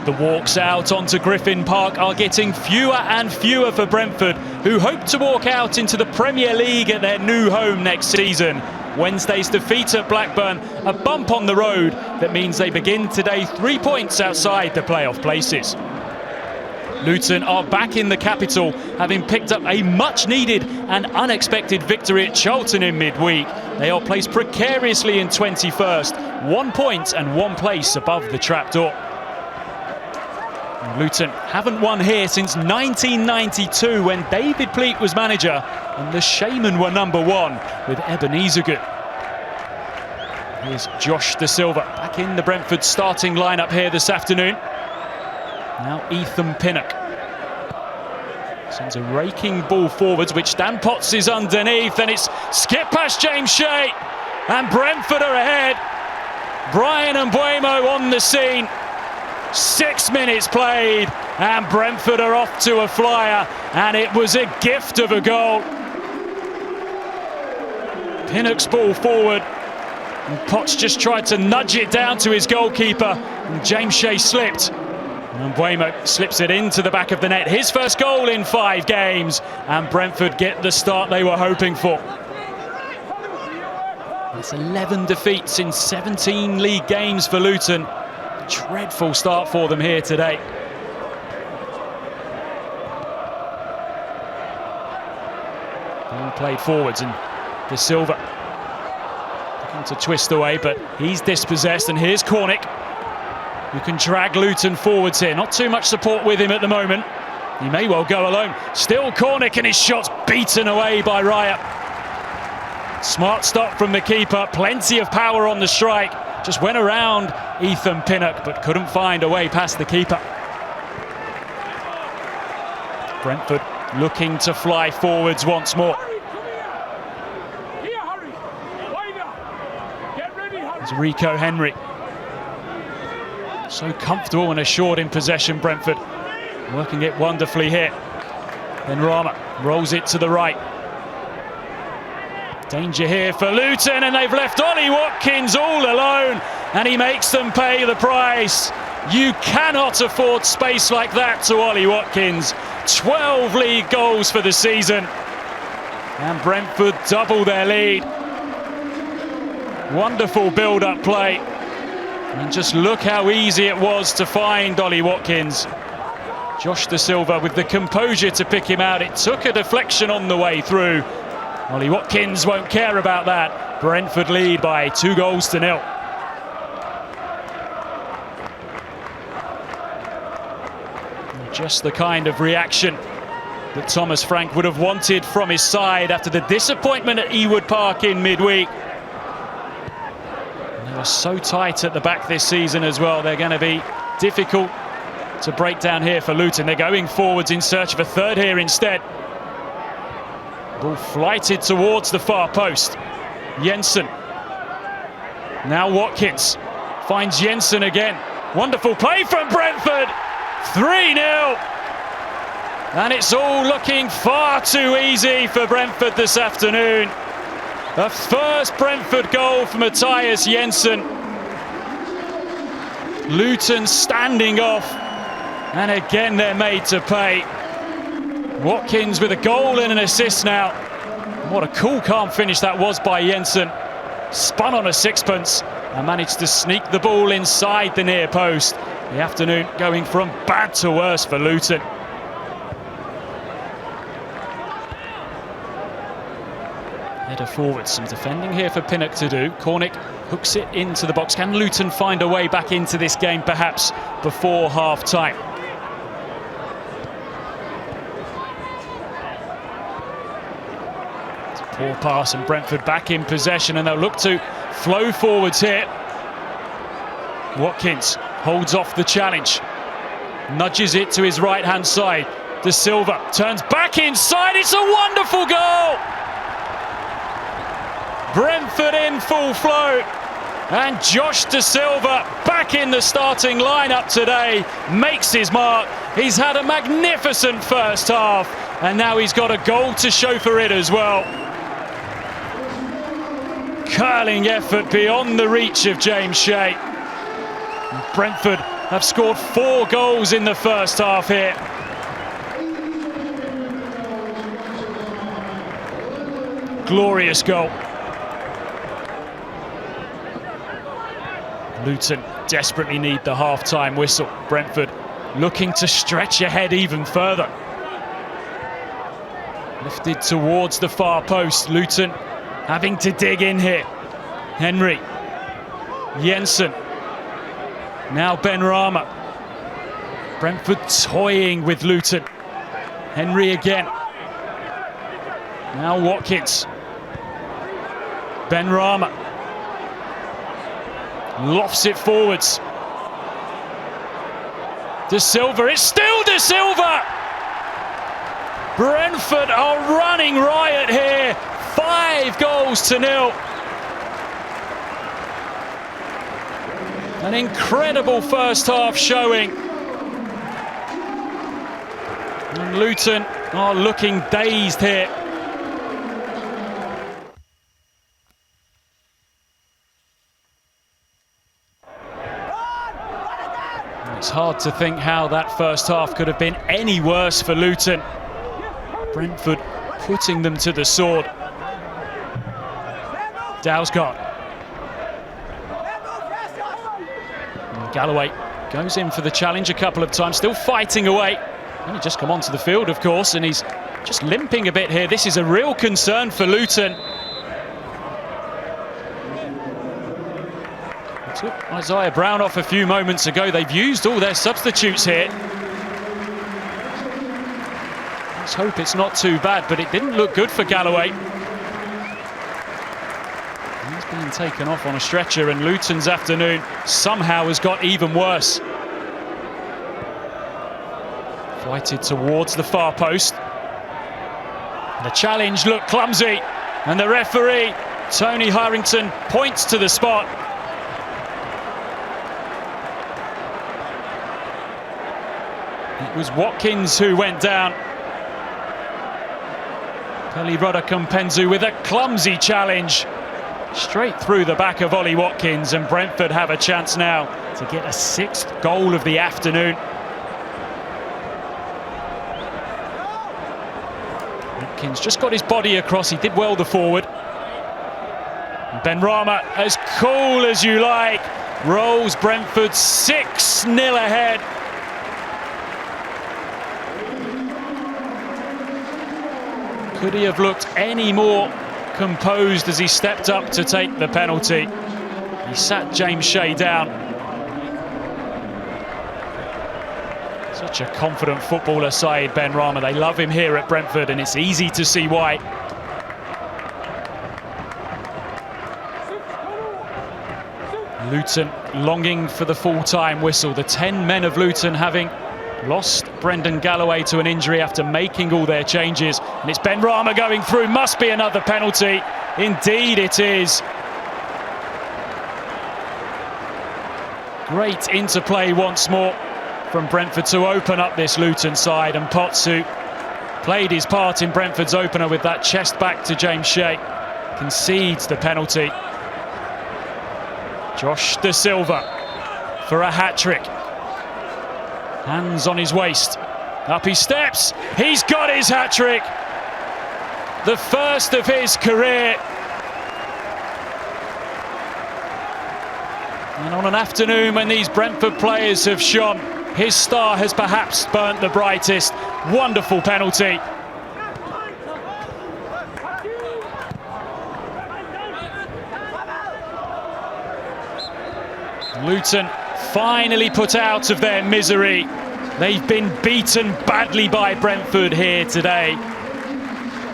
The walks out onto Griffin Park are getting fewer and fewer for Brentford, who hope to walk out into the Premier League at their new home next season. Wednesday's defeat at Blackburn, a bump on the road that means they begin today 3 points outside the playoff places. Luton are back in the capital, having picked up a much-needed and unexpected victory at Charlton in midweek. They are placed precariously in 21st, 1 point and 1 place above the trapdoor. Luton haven't won here since 1992 when David Pleat was manager and the Shaman were #1 with Ebenezer Good. Here's Josh Da Silva back in the Brentford starting lineup here this afternoon. Now Ethan Pinnock sends a raking ball forwards, which Dan Potts is underneath, and it's skipped past James Shea, and Brentford are ahead. Brian Mbuemo on the scene. 6 minutes played, and Brentford are off to a flyer, and it was a gift of a goal. Pinnock's ball forward, and Potts just tried to nudge it down to his goalkeeper, and James Shea slipped. And Mbuemo slips it into the back of the net. His first goal in 5 games, and Brentford get the start they were hoping for. That's 11 defeats in 17 league games for Luton. Dreadful start for them here today. Ball played forwards, and Da Silva looking to twist away, but he's dispossessed, and here's Cornick, who can drag Luton forwards here. Not too much support with him at the moment. He may well go alone. Still Cornick, and his shot's beaten away by Raya. Smart stop from the keeper, plenty of power on the strike. Just went around Ethan Pinnock, but couldn't find a way past the keeper. Brentford looking to fly forwards once more. There's Rico Henry. So comfortable and assured in possession, Brentford. Working it wonderfully here. Then Rama rolls it to the right. Danger here for Luton, and they've left Ollie Watkins all alone, and he makes them pay the price. You cannot afford space like that to Ollie Watkins. 12 league goals for the season, and Brentford double their lead. Wonderful build-up play, and just look how easy it was to find Ollie Watkins. Josh Da Silva with the composure to pick him out. It took a deflection on the way through. Ollie Watkins won't care about that. Brentford lead by 2-0. Just the kind of reaction that Thomas Frank would have wanted from his side after the disappointment at Ewood Park in midweek. And they were so tight at the back this season as well. They're going to be difficult to break down here for Luton. They're going forwards in search of a third here instead. Ball flighted towards the far post. Jensen. Now Watkins finds Jensen again. Wonderful play from Brentford. 3-0. And it's all looking far too easy for Brentford this afternoon. The first Brentford goal for Matthias Jensen. Luton standing off. And again they're made to pay. Watkins with a goal and an assist now. What a cool, calm finish that was by Jensen. Spun on a sixpence and managed to sneak the ball inside the near post. The afternoon going from bad to worse for Luton. Header forward, some defending here for Pinnock to do. Cornick hooks it into the box. Can Luton find a way back into this game perhaps before half-time? Poor pass, and Brentford back in possession, and they'll look to flow forwards here. Watkins holds off the challenge, nudges it to his right-hand side. Da Silva turns back inside. It's a wonderful goal! Brentford in full flow, and Josh Da Silva back in the starting lineup today, makes his mark. He's had a magnificent first half, and now he's got a goal to show for it as well. Curling effort beyond the reach of James Shea. Brentford have scored 4 goals in the first half here. Glorious goal. Luton desperately need the half-time whistle. Brentford looking to stretch ahead even further. Lifted towards the far post. Luton having to dig in here. Henry. Jensen. Now Benrahma. Brentford toying with Luton. Henry again. Now Watkins. Benrahma. Lofts it forwards. De Silva. It's still De Silva! Brentford are running riot here. 5 goals to 0. An incredible first half showing. And Luton are looking dazed here. It's hard to think how that first half could have been any worse for Luton. Brentford putting them to the sword. Dalsgaard. And Galloway goes in for the challenge a couple of times, still fighting away. Only just come onto the field, of course, and he's just limping a bit here. This is a real concern for Luton. Took Isaiah Brown off a few moments ago. They've used all their substitutes here. Let's hope it's not too bad, but it didn't look good for Galloway. He's being taken off on a stretcher, and Luton's afternoon somehow has got even worse. Flighted towards the far post. The challenge looked clumsy, and the referee, Tony Harrington, points to the spot. It was Watkins who went down. Pelly-Rodda Kompenzu with a clumsy challenge. Straight through the back of Ollie Watkins, and Brentford have a chance now to get a 6th goal of the afternoon. Watkins just got his body across. He did well the forward. Benrahma, as cool as you like, rolls Brentford 6-0 ahead. Could he have looked any more composed as he stepped up to take the penalty? He sat James Shea down. Such a confident footballer, Saeed Benrahma. They love him here at Brentford, and it's easy to see why. Luton longing for the full-time whistle. The 10 men of Luton having lost Brendan Galloway to an injury after making all their changes. And it's Benrahma going through. Must be another penalty. Indeed it is. Great interplay once more from Brentford to open up this Luton side. And Potts, who played his part in Brentford's opener with that chest back to James Shea, concedes the penalty. Josh De Silva for a hat-trick. Hands on his waist. Up he steps. He's got his hat-trick. The first of his career. And on an afternoon when these Brentford players have shone, his star has perhaps burnt the brightest. Wonderful penalty. Luton finally put out of their misery. They've been beaten badly by Brentford here today.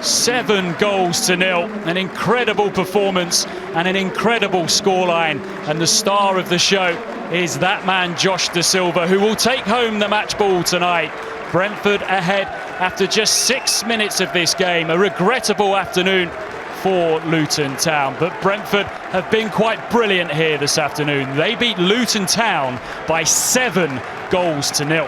7 goals to 0. An incredible performance and an incredible scoreline. And the star of the show is that man, Josh De Silva, who will take home the match ball tonight. Brentford ahead after just 6 minutes of this game. A regrettable afternoon for Luton Town, but Brentford have been quite brilliant here this afternoon. They beat Luton Town by 7 goals to 0.